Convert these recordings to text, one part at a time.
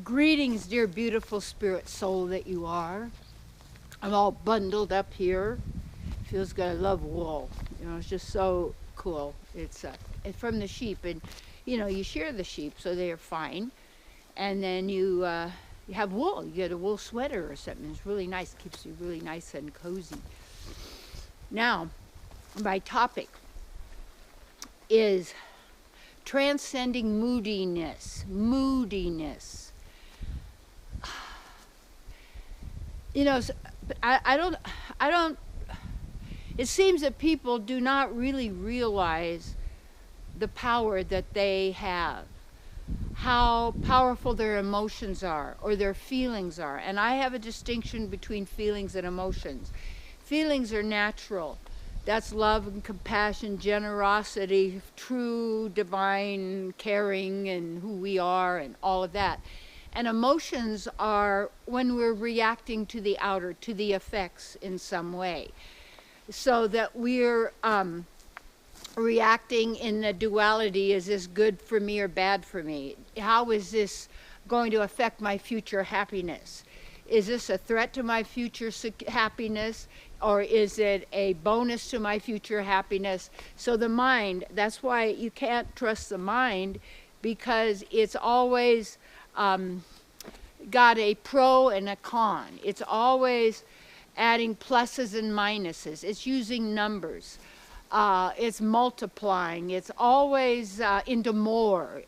Greetings, dear beautiful spirit soul that you are. I'm all bundled up here. Feels good. I love wool. You know, it's just so cool. It's from the sheep, and you know, you shear the sheep, so they are fine. And then you have wool. You get a wool sweater or something. It's really nice. Keeps you really nice and cozy. Now, my topic is transcending moodiness. Moodiness. You know, I don't, it seems that people do not really realize the power that they have, how powerful their emotions are or their feelings are. And I have a distinction between feelings and emotions. Feelings are natural. That's love and compassion, generosity, true divine caring and who we are and all of that. And emotions are when we're reacting to the outer, to the effects in some way. So that we're reacting in the duality, is this good for me or bad for me? How is this going to affect my future happiness? Is this a threat to my future happiness, or is it a bonus to my future happiness? So the mind, that's why you can't trust the mind, because it's always got a pro and a con. It's always adding pluses and minuses. It's using numbers. It's multiplying. It's always into more.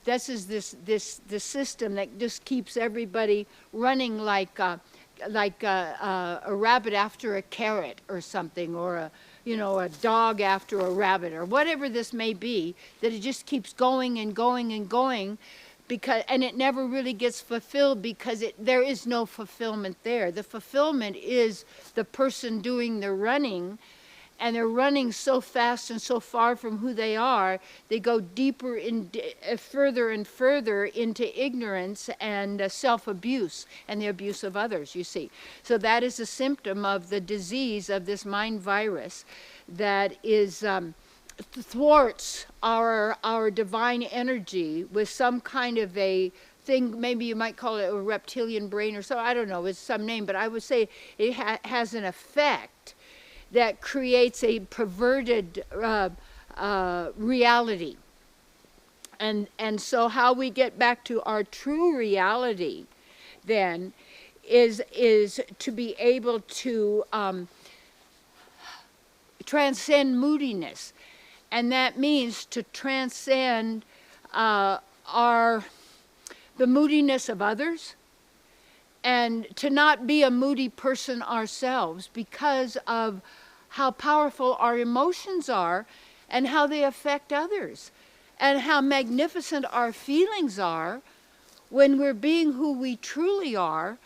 This is this system that just keeps everybody running like a rabbit after a carrot or something, or a dog after a rabbit, or whatever this may be. That it just keeps going and going and going. And it never really gets fulfilled, because there is no fulfillment there. The fulfillment is the person doing the running, and they're running so fast and so far from who they are, they go deeper in, further and further into ignorance and self-abuse and the abuse of others, you see. So that is a symptom of the disease of this mind virus that is thwarts our divine energy with some kind of a thing. Maybe you might call it a reptilian brain or so. I don't know, it's some name, but I would say it has an effect that creates a perverted reality. And so how we get back to our true reality then is to be able to transcend moodiness. And that means to transcend the moodiness of others, and to not be a moody person ourselves, because of how powerful our emotions are and how they affect others, and how magnificent our feelings are when we're being who we truly are,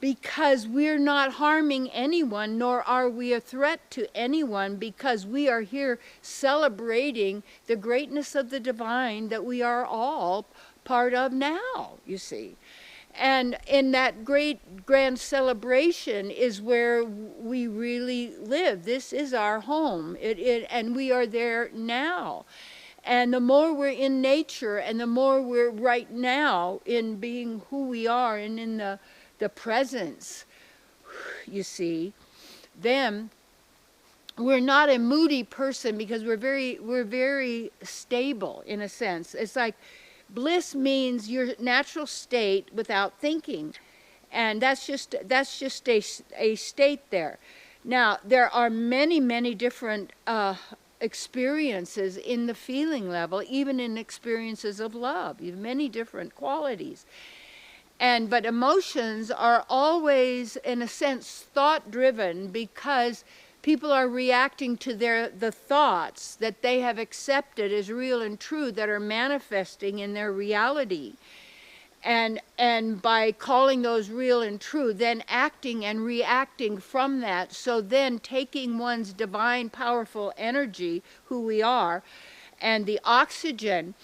because we're not harming anyone, nor are we a threat to anyone, because we are here celebrating the greatness of the divine that we are all part of now, you see. And in that great grand celebration is where we really live. This is our home, and we are there now. And the more we're in nature, and the more we're right now in being who we are and in the presence, you see, then we're not a moody person, because we're very stable in a sense. It's like bliss means your natural state without thinking, and that's just a state there. Now there are many different experiences in the feeling level, even in experiences of love. You have many different qualities. But emotions are always, in a sense, thought-driven, because people are reacting to the thoughts that they have accepted as real and true, that are manifesting in their reality. And by calling those real and true, then acting and reacting from that. So then taking one's divine, powerful energy, who we are, and the oxygen,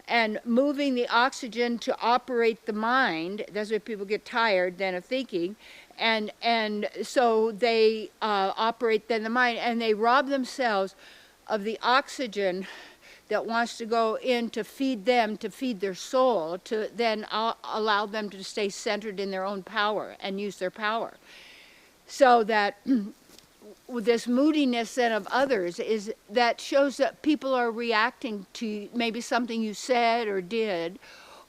and moving the oxygen to operate the mind. That's why people get tired then of thinking. And so they operate then the mind, and they rob themselves of the oxygen that wants to go in to feed them, to feed their soul, to then allow them to stay centered in their own power and use their power. So that with this moodiness then of others is that shows that people are reacting to maybe something you said or did,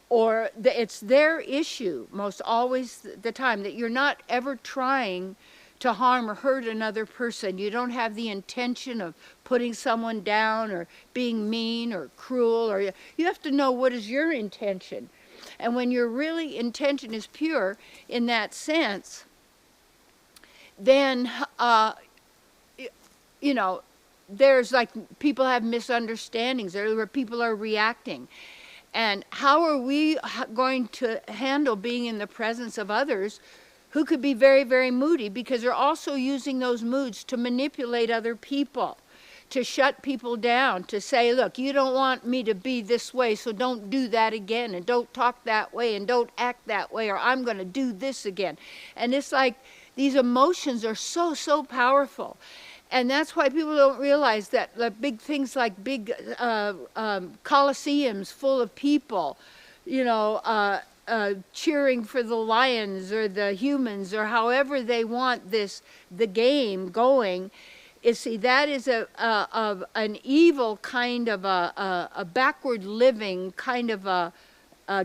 or it's their issue most always the time, that you're not ever trying to harm or hurt another person. You don't have the intention of putting someone down or being mean or cruel, or you have to know what is your intention. And when your really intention is pure in that sense, then you know, there's like people have misunderstandings where people are reacting. And how are we going to handle being in the presence of others who could be very, very moody, because they're also using those moods to manipulate other people, to shut people down, to say, look, you don't want me to be this way, so don't do that again, and don't talk that way, and don't act that way, or I'm going to do this again. And it's like these emotions are so, so powerful. And that's why people don't realize that the big things like big coliseums full of people, you know, cheering for the lions or the humans or however they want the game going, is, see, that is an evil kind of a backward living kind of a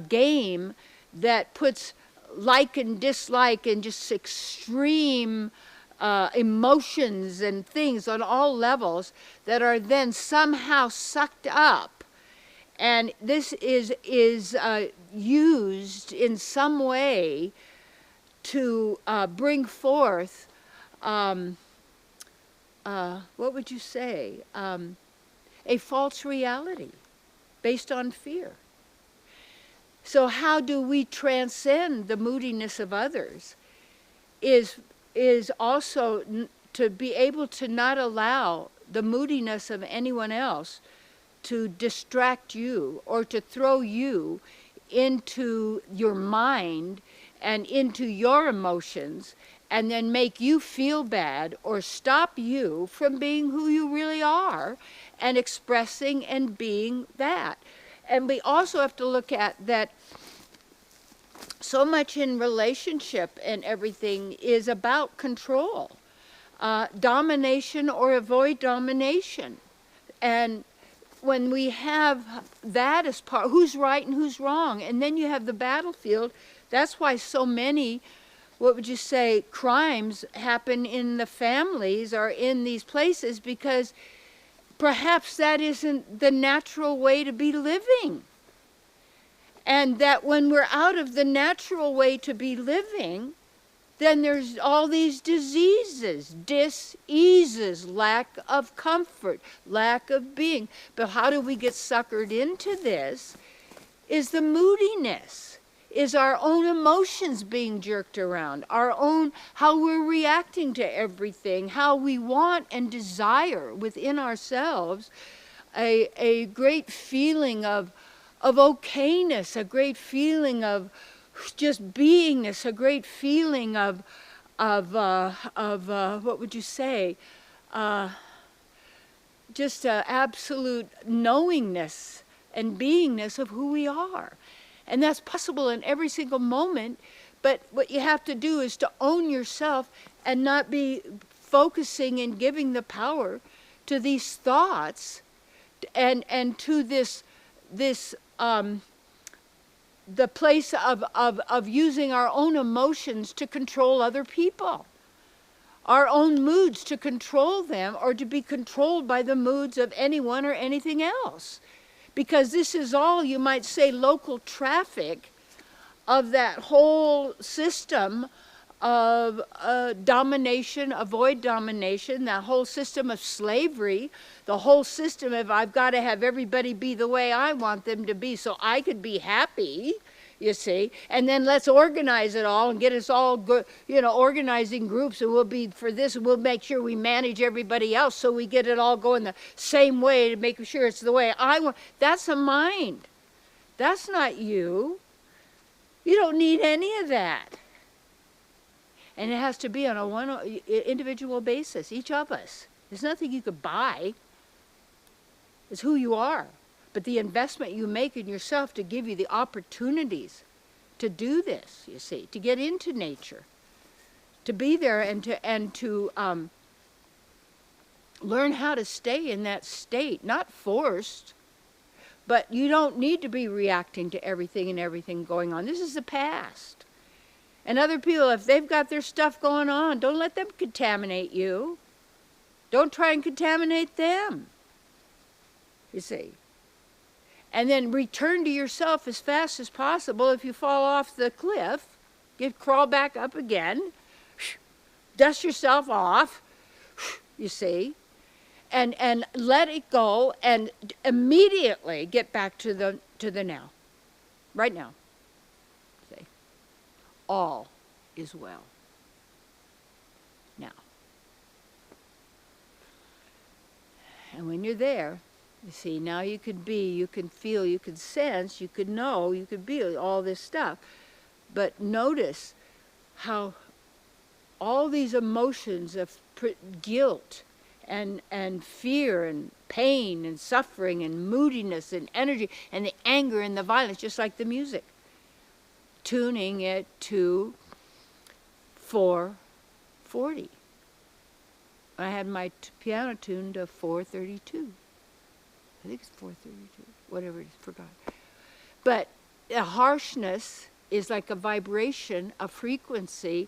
game that puts like and dislike and just extreme emotions and things on all levels that are then somehow sucked up. And this is used in some way to bring forth, what would you say, a false reality based on fear. So how do we transcend the moodiness of others is also to be able to not allow the moodiness of anyone else to distract you or to throw you into your mind and into your emotions and then make you feel bad or stop you from being who you really are and expressing and being that. And we also have to look at that so much in relationship and everything is about control, domination or avoid domination. And when we have that as part, who's right and who's wrong, and then you have the battlefield. That's why so many, what would you say, crimes happen in the families or in these places, because perhaps that isn't the natural way to be living. And that when we're out of the natural way to be living, then there's all these diseases, dis-eases, lack of comfort, lack of being. But how do we get suckered into this? Is the moodiness, is our own emotions being jerked around, our own, how we're reacting to everything, how we want and desire within ourselves a great feeling of okayness, a great feeling of just beingness, a great feeling of what would you say, just absolute knowingness and beingness of who we are. And that's possible in every single moment, but what you have to do is to own yourself and not be focusing and giving the power to these thoughts and to this the place of using our own emotions to control other people, our own moods to control them, or to be controlled by the moods of anyone or anything else. Because this is all, you might say, local traffic of that whole system of domination, avoid domination, that whole system of slavery, the whole system of I've got to have everybody be the way I want them to be so I could be happy, you see, and then let's organize it all and get us all good, you know, organizing groups, and we'll be for this, and we'll make sure we manage everybody else so we get it all going the same way to make sure it's the way I want. That's a mind. That's not you. You don't need any of that. And it has to be on a one individual basis, each of us. There's nothing you could buy. It's who you are. But the investment you make in yourself to give you the opportunities to do this, you see, to get into nature, to be there and to learn how to stay in that state, not forced, but you don't need to be reacting to everything going on. This is the past. And other people, if they've got their stuff going on, don't let them contaminate you. Don't try and contaminate them, you see. And then return to yourself as fast as possible. If you fall off the cliff, crawl back up again, dust yourself off, you see, and let it go, and immediately get back to the now, right now. See, all is well. Now, and when you're there, you see, now you could be, you can feel, you could sense, you could know, you could be all this stuff. But notice how all these emotions of guilt and fear and pain and suffering and moodiness and energy and the anger and the violence, just like the music, tuning it to 440. I had my piano tuned to 432. I think it's 432, whatever it is, forgot. But the harshness is like a vibration, a frequency,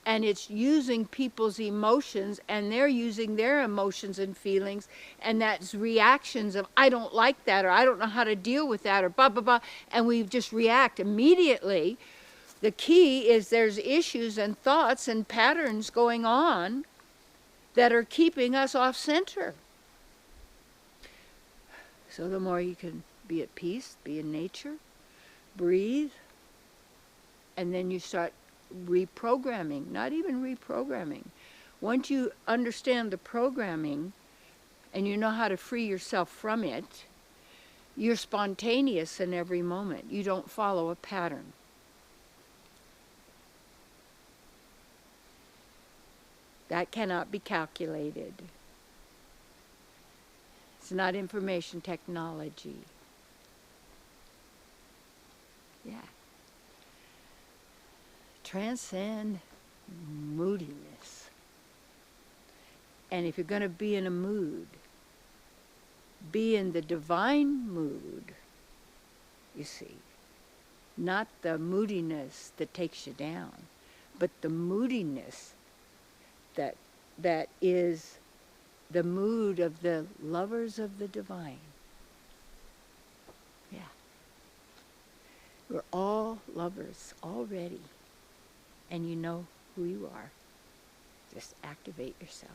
and it's using people's emotions, and they're using their emotions and feelings, and that's reactions of, I don't like that, or I don't know how to deal with that, or blah, blah, blah, and we just react immediately. The key is there's issues and thoughts and patterns going on that are keeping us off center. So the more you can be at peace, be in nature, breathe, and then you start reprogramming, not even reprogramming. Once you understand the programming and you know how to free yourself from it, you're spontaneous in every moment. You don't follow a pattern. That cannot be calculated. It's not information technology. Yeah. Transcend moodiness. And if you're going to be in a mood, be in the divine mood, you see. Not the moodiness that takes you down, but the moodiness that is the mood of the lovers of the divine. Yeah. We're all lovers already. And you know who you are. Just activate yourself.